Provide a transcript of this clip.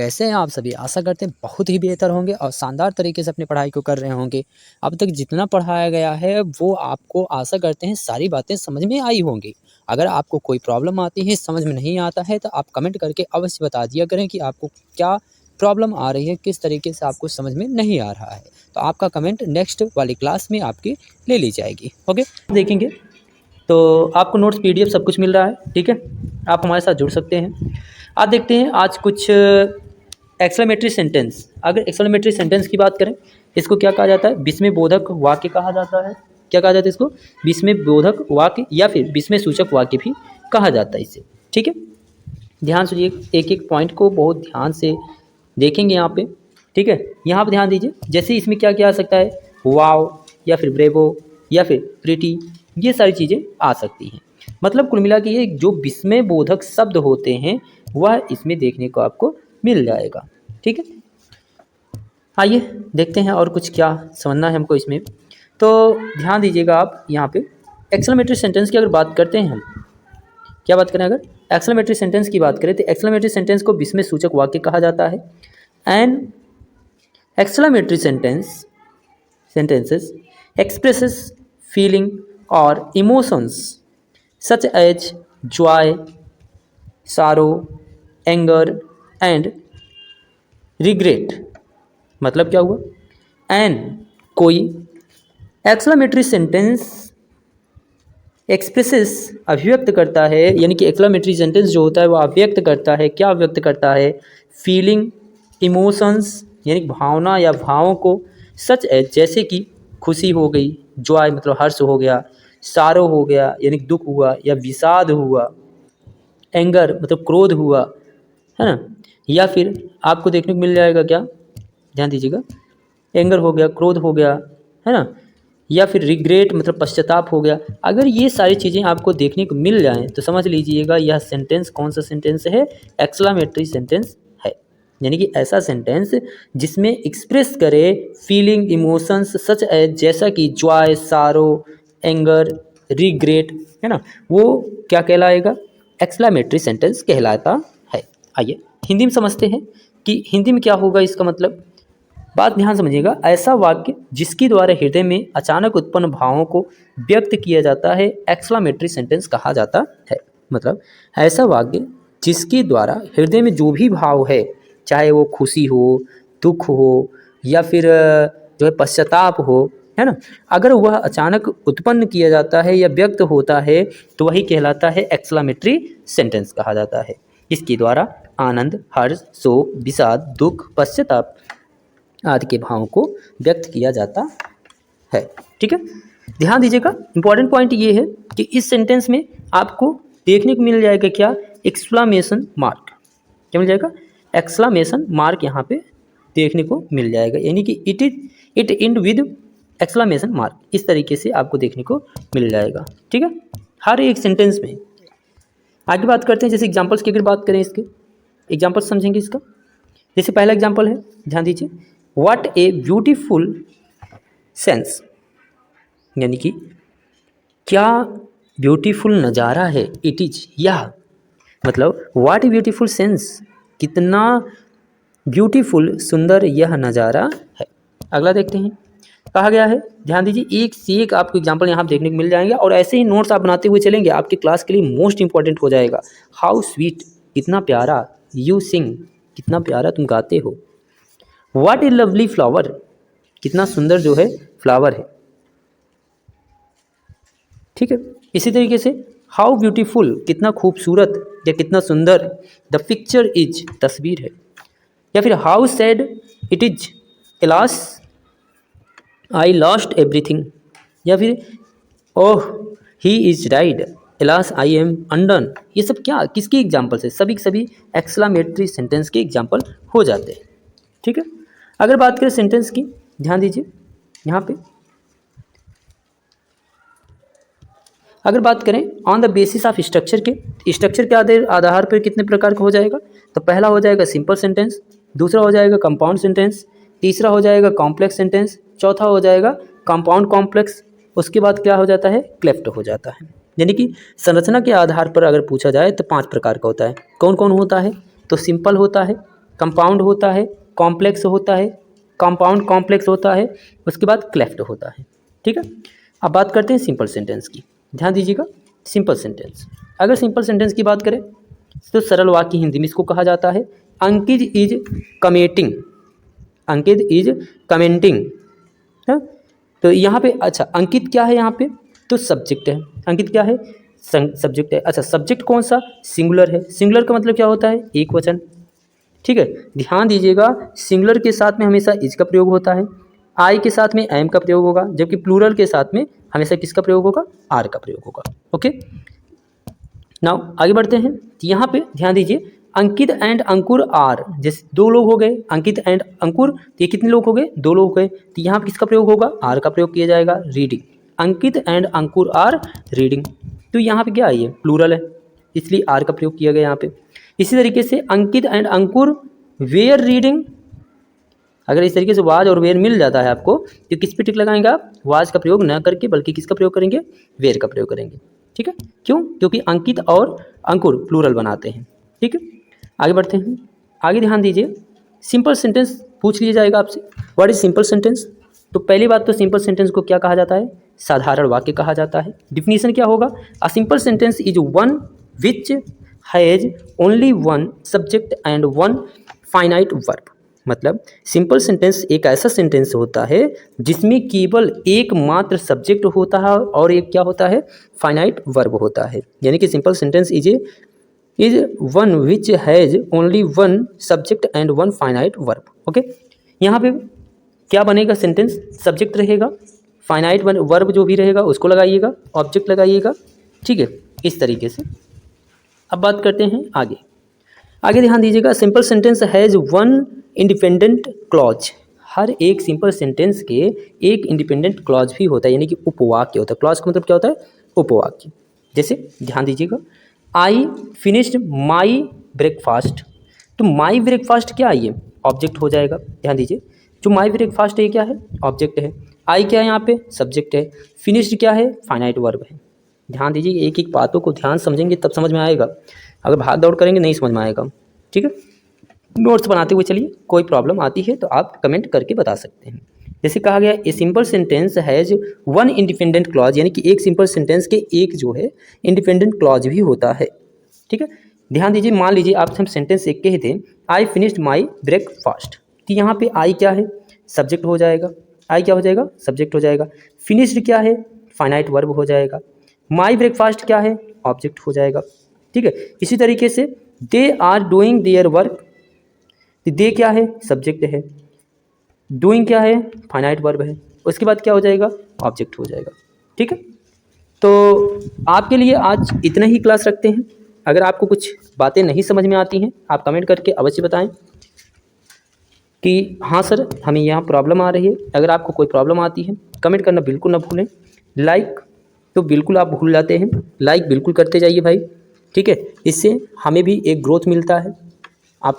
कैसे हैं आप सभी? आशा करते हैं बहुत ही बेहतर होंगे और शानदार तरीके से अपनी पढ़ाई को कर रहे होंगे। अब तक जितना पढ़ाया गया है वो आपको आशा करते हैं सारी बातें समझ में आई होंगी। अगर आपको कोई प्रॉब्लम आती है, समझ में नहीं आता है तो आप कमेंट करके अवश्य बता दिया करें कि आपको क्या प्रॉब्लम आ रही है, किस तरीके से आपको समझ में नहीं आ रहा है। तो आपका कमेंट नेक्स्ट वाली क्लास में आपकी ले ली जाएगी। ओके, देखेंगे तो आपको नोट्स पीडीएफ सब कुछ मिल रहा है। ठीक है, आप हमारे साथ जुड़ सकते हैं। आज देखते हैं आज कुछ एक्सक्लेमेटरी सेंटेंस। अगर एक्सक्लेमेटरी सेंटेंस की बात करें, इसको क्या कहा जाता है? विस्मय बोधक वाक्य कहा जाता है। क्या कहा जाता है इसको? विस्मय बोधक वाक्य या फिर विस्मय सूचक वाक्य भी कहा जाता है इसे। ठीक है, ध्यान से एक एक पॉइंट को बहुत ध्यान से देखेंगे यहाँ पे। ठीक है, यहाँ पे ध्यान दीजिए। जैसे इसमें क्या क्या आ सकता है? वाव या फिर ब्रेवो या फिर प्रिटी, ये सारी चीज़ें आ सकती हैं। मतलब कुल मिला के ये जो विस्मय बोधक शब्द होते हैं वह इसमें देखने को आपको मिल जाएगा। ठीक है, आइए देखते हैं और कुछ क्या समझना है हमको इसमें। तो ध्यान दीजिएगा आप यहाँ पे एक्सक्लेमेटरी सेंटेंस की अगर बात करते हैं हम, क्या बात करें? अगर एक्सक्लेमेटरी सेंटेंस की बात करें तो एक्सक्लेमेटरी सेंटेंस को विस्मय सूचक वाक्य कहा जाता है। And exclamatory sentences expresses feeling or emotions such as joy, sorrow, anger and regret। मतलब क्या हुआ? एंड कोई एक्सक्लेमेटरी सेंटेंस एक्सप्रेसेस अभिव्यक्त करता है, यानी कि एक्सक्लेमेटरी सेंटेंस जो होता है वो अभिव्यक्त करता है। क्या अभिव्यक्त करता है? फीलिंग, इमोशंस यानी भावना या भावों को, सच एज जैसे कि खुशी हो गई, जॉय मतलब हर्ष हो गया, सारो हो गया यानी दुख हुआ या विषाद हुआ, एंगर मतलब क्रोध हुआ, है ना। या फिर आपको देखने को मिल जाएगा क्या, ध्यान दीजिएगा, एंगर हो गया, क्रोध हो गया, है ना। या फिर रिग्रेट मतलब पश्चाताप हो गया। अगर ये सारी चीज़ें आपको देखने को मिल जाएं तो समझ लीजिएगा यह सेंटेंस कौन सा सेंटेंस है? एक्सक्लेमेटरी सेंटेंस है। यानी कि ऐसा सेंटेंस जिसमें एक्सप्रेस करे फीलिंग, इमोशंस सच एज जैसा कि जॉय, सारो, एंगर, रिग्रेट, है ना, वो क्या कहलाएगा? एक्सक्लेमेटरी सेंटेंस कहलाता है। आइए हिंदी में समझते हैं कि हिंदी में क्या होगा इसका मतलब। बात ध्यान समझिएगा। ऐसा वाक्य जिसके द्वारा हृदय में अचानक उत्पन्न भावों को व्यक्त किया जाता है एक्सक्लेमेटरी सेंटेंस कहा जाता है। मतलब ऐसा वाक्य जिसके द्वारा हृदय में जो भी भाव है, चाहे वो खुशी हो, दुख हो या फिर जो है पश्चाताप हो, है ना, अगर वह अचानक उत्पन्न किया जाता है या व्यक्त होता है तो वही कहलाता है एक्सक्लेमेटरी सेंटेंस कहा जाता है। इसके द्वारा आनंद, हर्ष, शोक, विषाद, दुख, पश्चाताप आदि के भावों को व्यक्त किया जाता है। ठीक है, ध्यान दीजिएगा। इंपॉर्टेंट पॉइंट ये है कि इस सेंटेंस में आपको देखने को मिल जाएगा क्या? Exclamation mark. क्या मिल जाएगा? एक्सक्लेमेशन मार्क यहाँ पे देखने को मिल जाएगा, यानी कि it and with exclamation mark, इस तरीके से आपको देखने को मिल जाएगा। ठीक है, हर एक सेंटेंस में। आगे बात करते हैं, जैसे एग्जाम्पल्स की अगर बात करें, इसके एग्जाम्पल्स समझेंगे इसका। जैसे पहला एग्जाम्पल है, ध्यान दीजिए, व्हाट ए ब्यूटीफुल सेंस, यानी कि क्या ब्यूटीफुल नज़ारा है, इट इज, यह मतलब व्हाट ए ब्यूटीफुल सेंस, कितना ब्यूटीफुल सुंदर यह नज़ारा है। अगला देखते हैं, कहा गया है, ध्यान दीजिए, एक से एक आपको एग्जाम्पल यहाँ देखने को मिल जाएंगे और ऐसे ही नोट्स आप बनाते हुए चलेंगे, आपकी क्लास के लिए मोस्ट इंपॉर्टेंट हो जाएगा। हाउ स्वीट, कितना प्यारा, यू सिंग, कितना प्यारा तुम गाते हो, व्हाट ए लवली फ्लावर, कितना सुंदर जो है फ्लावर है। ठीक है, इसी तरीके से हाउ ब्यूटीफुल, कितना खूबसूरत या कितना सुंदर, द पिक्चर इज, तस्वीर है। या फिर how sad it is, alas I lost everything. या फिर oh he is died, alas I am undone. ये सब क्या, किसके एग्जाम्पल्स है? सभी के सभी एक्सक्लेमेटरी सेंटेंस के एग्जाम्पल हो जाते हैं। ठीक है, अगर बात करें सेंटेंस की, ध्यान दीजिए यहाँ पे, अगर बात करें on the basis of structure के, स्ट्रक्चर के आधार पर कितने प्रकार का हो जाएगा? तो पहला हो जाएगा सिंपल सेंटेंस, दूसरा हो जाएगा कंपाउंड सेंटेंस, तीसरा हो जाएगा कॉम्प्लेक्स सेंटेंस, चौथा हो जाएगा कंपाउंड कॉम्प्लेक्स, उसके बाद क्या हो जाता है? क्लेफ्ट हो जाता है। यानी कि संरचना के आधार पर अगर पूछा जाए तो 5 प्रकार का होता है। कौन कौन होता है? तो सिंपल होता है, कंपाउंड होता है, कॉम्प्लेक्स होता है, कंपाउंड कॉम्प्लेक्स होता है, उसके बाद क्लेफ्ट होता है। ठीक है, अब बात करते हैं सिंपल सेंटेंस की। ध्यान दीजिएगा, सिंपल सेंटेंस, अगर सिंपल सेंटेंस की बात करें तो सरल वाक्य हिंदी में इसको कहा जाता है अंकित इज कमेटिंग, अंकित इज कमेंटिंग है। तो यहाँ पे अच्छा अंकित क्या है, यहाँ पे तो सब्जेक्ट है, अंकित क्या है, सब्जेक्ट है। अच्छा सब्जेक्ट कौन सा, सिंगुलर है, सिंगुलर का मतलब क्या होता है, एक वचन। ठीक है, ध्यान दीजिएगा सिंगुलर के साथ में हमेशा इज का प्रयोग होता है, आई के साथ में एम का प्रयोग होगा, जबकि प्लूरल के साथ में हमेशा किसका प्रयोग होगा, आर का प्रयोग होगा। ओके, नाउ आगे बढ़ते हैं। यहाँ पे ध्यान दीजिए अंकित एंड अंकुर आर, जैसे दो लोग हो गए, अंकित एंड अंकुर, तो ये कितने लोग हो गए, दो लोग हो गए, तो यहाँ पे किसका प्रयोग होगा, आर का प्रयोग किया जाएगा, reading. Ankit and Ankur are reading, तो यहाँ पे क्या है, ये प्लूरल है इसलिए आर का प्रयोग किया गया यहाँ पे। इसी तरीके से अंकित एंड अंकुर वेयर रीडिंग, अगर इस तरीके से वाज और वेयर मिल जाता है आपको तो किस पे टिक लगाएंगे आप, वाज का प्रयोग न करके बल्कि किसका प्रयोग करेंगे, वेयर का प्रयोग करेंगे। ठीक है, क्यों, क्योंकि अंकित और अंकुर प्लूरल बनाते हैं। ठीक है, आगे बढ़ते हैं। आगे ध्यान दीजिए, सिंपल सेंटेंस पूछ लिया जाएगा आपसे, व्हाट इज सिंपल सेंटेंस। तो पहली बात तो सिंपल सेंटेंस को क्या कहा जाता है, साधारण वाक्य कहा जाता है। डिफिनीशन क्या होगा, a simple sentence is one which has only one subject and one finite verb. मतलब सिंपल सेंटेंस एक ऐसा सेंटेंस होता है जिसमें केवल एकमात्र सब्जेक्ट होता है और एक क्या होता है, फाइनाइट वर्ब होता है। यानी कि simple sentence is one which has only one subject and one finite verb. Okay, यहाँ पे क्या बनेगा, सेंटेंस सब्जेक्ट रहेगा, फाइनाइट वर्ब जो भी रहेगा उसको लगाइएगा, ऑब्जेक्ट लगाइएगा। ठीक है, इस तरीके से। अब बात करते हैं आगे। आगे ध्यान दीजिएगा, simple sentence has one independent clause. हर एक सिंपल सेंटेंस के एक इंडिपेंडेंट क्लॉज भी होता है, यानी कि उपवाक्य होता है। क्लॉज का मतलब क्या होता है, उपवाक्य। जैसे ध्यान दीजिएगा, आई फिनिश्ड माई ब्रेकफास्ट, तो माई ब्रेकफास्ट क्या है, ये ऑब्जेक्ट हो जाएगा। ध्यान दीजिए, जो माई ब्रेकफास्ट है ये क्या है, ऑब्जेक्ट है। आई क्या है यहाँ पे, सब्जेक्ट है। फिनिश्ड क्या है, फाइनाइट वर्ब है। ध्यान दीजिए, एक एक बातों को ध्यान समझेंगे तब समझ में आएगा, अगर भाग दौड़ करेंगे नहीं समझ में आएगा। ठीक है, नोट्स बनाते हुए चलिए, कोई प्रॉब्लम आती है तो आप कमेंट करके बता सकते हैं। जैसे कहा गया a simple sentence has one independent clause, यानी कि एक सिंपल सेंटेंस के एक जो है इंडिपेंडेंट क्लॉज भी होता है। ठीक है, ध्यान दीजिए, मान लीजिए आपसे हम सेंटेंस एक कहे थे आई फिनिश्ड माई ब्रेकफास्ट, तो यहाँ पे आई क्या है, सब्जेक्ट हो जाएगा। आई क्या हो जाएगा, सब्जेक्ट हो जाएगा। फिनिश्ड क्या है, फाइनाइट वर्ब हो जाएगा। माई ब्रेकफास्ट क्या है, ऑब्जेक्ट हो जाएगा। ठीक है, इसी तरीके से they are doing their work, they क्या है, सब्जेक्ट है। डूइंग क्या है, फाइनाइट वर्ब है। उसके बाद क्या हो जाएगा, ऑब्जेक्ट हो जाएगा। ठीक है, तो आपके लिए आज इतना ही क्लास रखते हैं। अगर आपको कुछ बातें नहीं समझ में आती हैं आप कमेंट करके अवश्य बताएं कि हाँ सर हमें यहाँ प्रॉब्लम आ रही है। अगर आपको कोई प्रॉब्लम आती है कमेंट करना बिल्कुल ना भूलें। लाइक तो बिल्कुल आप भूल जाते हैं, लाइक बिल्कुल करते जाइए भाई। ठीक है, इससे हमें भी एक ग्रोथ मिलता है। आपको